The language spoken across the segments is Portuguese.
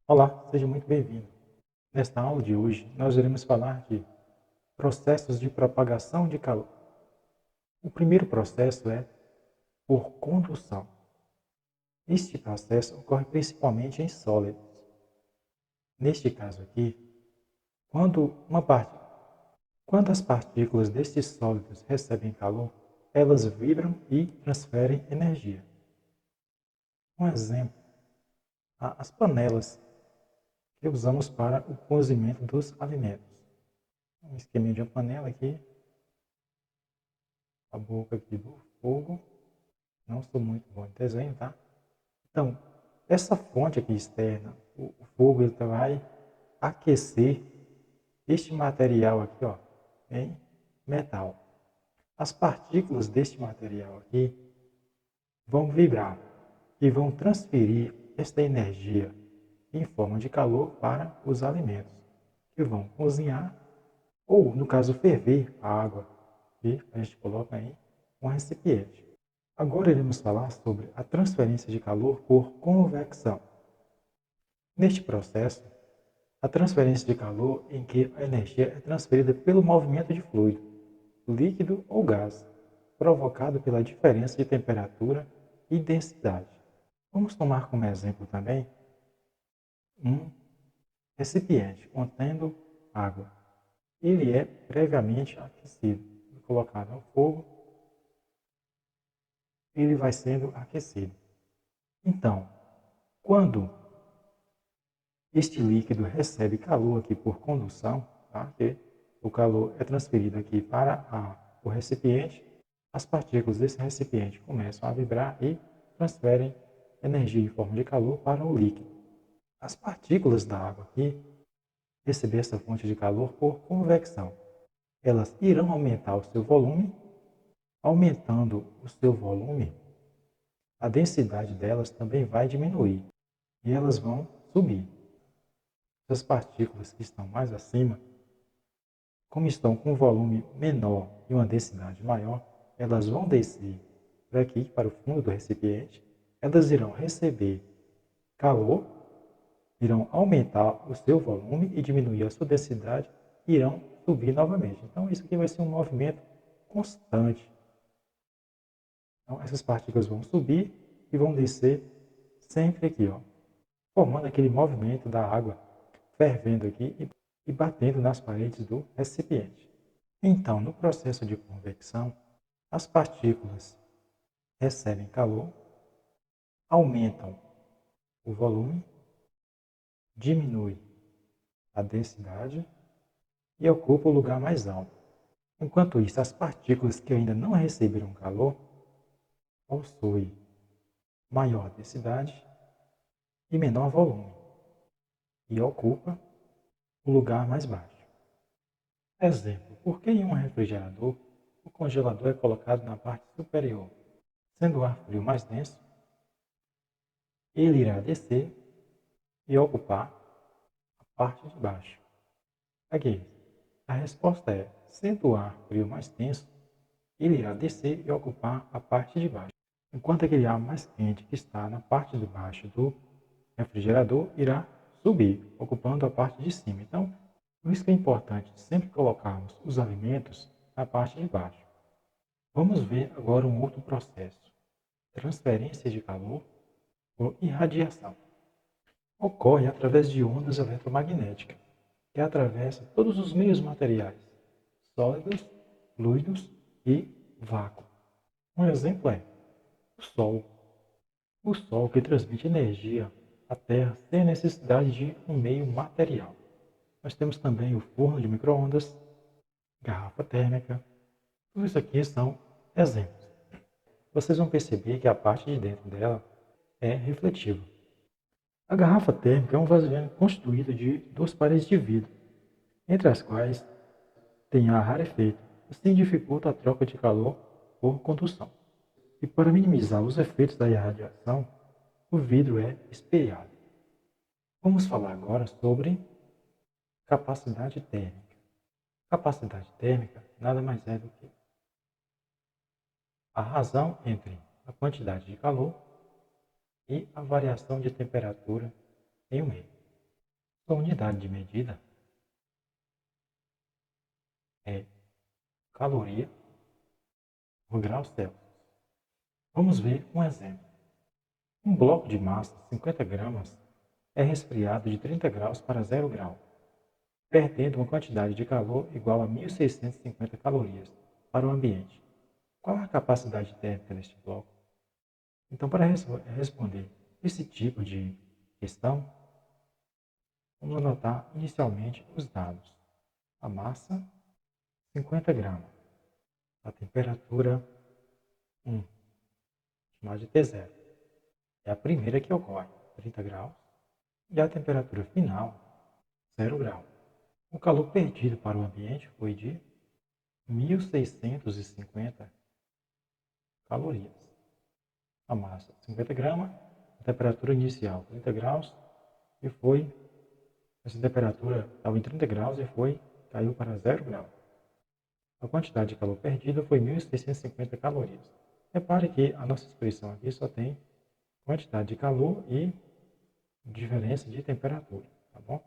Olá, seja muito bem-vindo. Nesta aula de hoje, nós iremos falar de processos de propagação de calor. O primeiro processo é por condução. Este processo ocorre principalmente em sólidos. Neste caso aqui, quando, quando as partículas destes sólidos recebem calor, elas vibram e transferem energia. Um exemplo, as panelas que usamos para o cozimento dos alimentos. Um esqueminha de uma panela aqui, a boca aqui do fogo. Não sou muito bom em desenho, tá? Então, essa fonte aqui externa, o fogo, ele vai aquecer este material aqui, ó, em metal. As partículas deste material aqui vão vibrar e vão transferir esta energia em forma de calor para os alimentos, que vão cozinhar, ou, no caso, ferver a água, que a gente coloca em um recipiente. Agora iremos falar sobre a transferência de calor por convecção. Neste processo, a transferência de calor em que a energia é transferida pelo movimento de fluido, líquido ou gás, provocado pela diferença de temperatura e densidade. Vamos tomar como exemplo também um recipiente contendo água. Ele é previamente aquecido, colocado ao fogo, ele vai sendo aquecido. Então, quando este líquido recebe calor aqui por condução, tá? Que o calor é transferido aqui para o recipiente, as partículas desse recipiente começam a vibrar e transferem energia em forma de calor para o líquido. As partículas da água aqui receber essa fonte de calor por convecção. Elas irão aumentar o seu volume, aumentando o seu volume, a densidade delas também vai diminuir e elas vão subir. As partículas que estão mais acima, como estão com um volume menor e uma densidade maior, elas vão descer para aqui, para o fundo do recipiente, elas irão receber calor, irão aumentar o seu volume e diminuir a sua densidade, e irão subir novamente. Então, isso aqui vai ser um movimento constante. Então, essas partículas vão subir e vão descer sempre aqui, ó, formando aquele movimento da água fervendo aqui e batendo nas paredes do recipiente. Então, no processo de convecção, as partículas recebem calor, aumentam o volume, diminui a densidade e ocupa o lugar mais alto. Enquanto isso, as partículas que ainda não receberam calor possuem maior densidade e menor volume e ocupa o lugar mais baixo. Exemplo, por que em um refrigerador o congelador é colocado na parte superior? Sendo o ar frio mais denso, ele irá descer e ocupar a parte de baixo. Aqui, a resposta é, sendo o ar frio mais denso, ele irá descer e ocupar a parte de baixo. Enquanto aquele ar mais quente que está na parte de baixo do refrigerador irá subir, ocupando a parte de cima. Então, por isso que é importante sempre colocarmos os alimentos na parte de baixo. Vamos ver agora um outro processo. Transferência de calor ou irradiação. Ocorre através de ondas eletromagnéticas, que atravessam todos os meios materiais, sólidos, fluidos e vácuo. Um exemplo é o Sol. O Sol que transmite energia à Terra sem necessidade de um meio material. Nós temos também o forno de micro-ondas, garrafa térmica. Tudo isso aqui são exemplos. Vocês vão perceber que a parte de dentro dela é refletiva. A garrafa térmica é um vasilhame constituído de duas paredes de vidro, entre as quais tem ar rarefeito, assim dificulta a troca de calor por condução. E para minimizar os efeitos da irradiação, o vidro é espelhado. Vamos falar agora sobre capacidade térmica. Capacidade térmica nada mais é do que a razão entre a quantidade de calor e a variação de temperatura em um meio. Sua unidade de medida é caloria por grau Celsius. Vamos ver um exemplo. Um bloco de massa, 50 gramas, é resfriado de 30 graus para 0 grau, perdendo uma quantidade de calor igual a 1.650 calorias para o ambiente. Qual a capacidade térmica deste bloco? Então, para responder esse tipo de questão, vamos anotar inicialmente os dados. A massa, 50 gramas. A temperatura, 1, chamada de T0. É a primeira que ocorre, 30 graus. E a temperatura final, 0 grau. O calor perdido para o ambiente foi de 1.650 calorias. A massa, 50 gramas. A temperatura inicial, 30 graus. E essa temperatura estava em 30 graus e caiu para 0 grau. A quantidade de calor perdida foi 1.650 calorias. Repare que a nossa expressão aqui só tem quantidade de calor e diferença de temperatura, tá bom?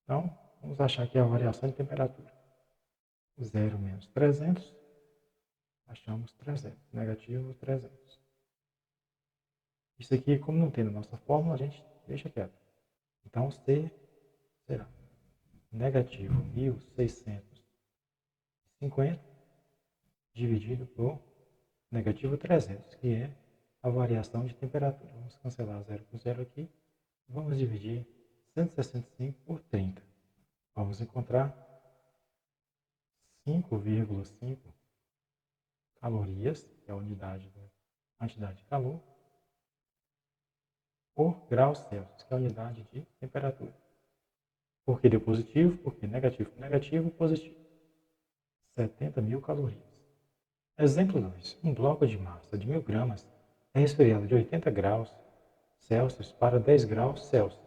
Então, vamos achar aqui a variação de temperatura. 0 menos 300, achamos 300, negativo 300. Isso aqui, como não tem na nossa fórmula, a gente deixa quieto. Então, C será negativo 1.650 dividido por negativo 300, que é a variação de temperatura. Vamos cancelar 0 por 0 aqui. Vamos dividir 165 por 30. Vamos encontrar 5,5 calorias, que é a unidade da quantidade de calor, por grau Celsius, que é a unidade de temperatura. Por que deu positivo? Porque negativo com negativo, positivo. 70.000 calorias. Exemplo 2. Um bloco de massa de 1.000 gramas é resfriado de 80 graus Celsius para 10 graus Celsius,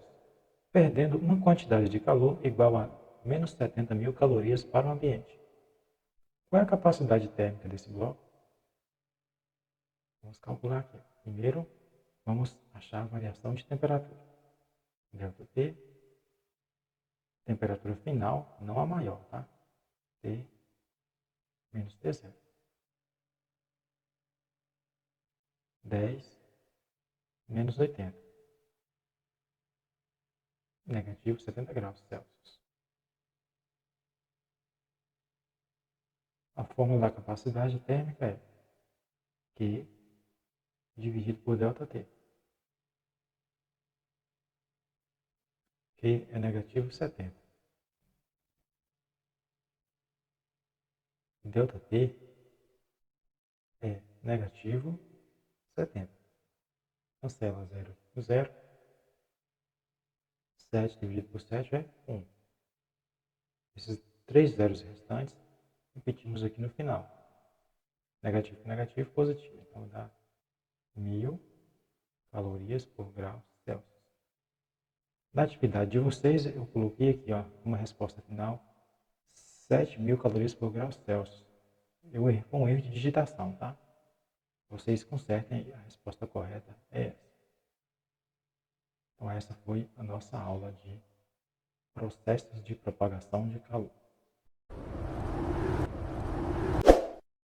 perdendo uma quantidade de calor igual a menos 70.000 calorias para o ambiente. Qual é a capacidade térmica desse bloco? Vamos calcular aqui. Primeiro, vamos achar a variação de temperatura. ΔT, temperatura final, não a maior, tá? T menos T0. 10 menos 80. Negativo 70 graus Celsius. A fórmula da capacidade térmica é Q dividido por ΔT. Q é negativo 70. ΔT é negativo 70. Cancela 0 por 0. 7 dividido por 7 é 1. Esses 3 zeros restantes, repetimos aqui no final. Negativo com negativo, positivo. Então dá 1.000 calorias por grau Celsius. Na atividade de vocês, eu coloquei aqui uma resposta final, 7.000 calorias por grau Celsius. Eu errei com um erro de digitação, tá? Vocês consertem aí, a resposta correta é essa. Então essa foi a nossa aula de processos de propagação de calor.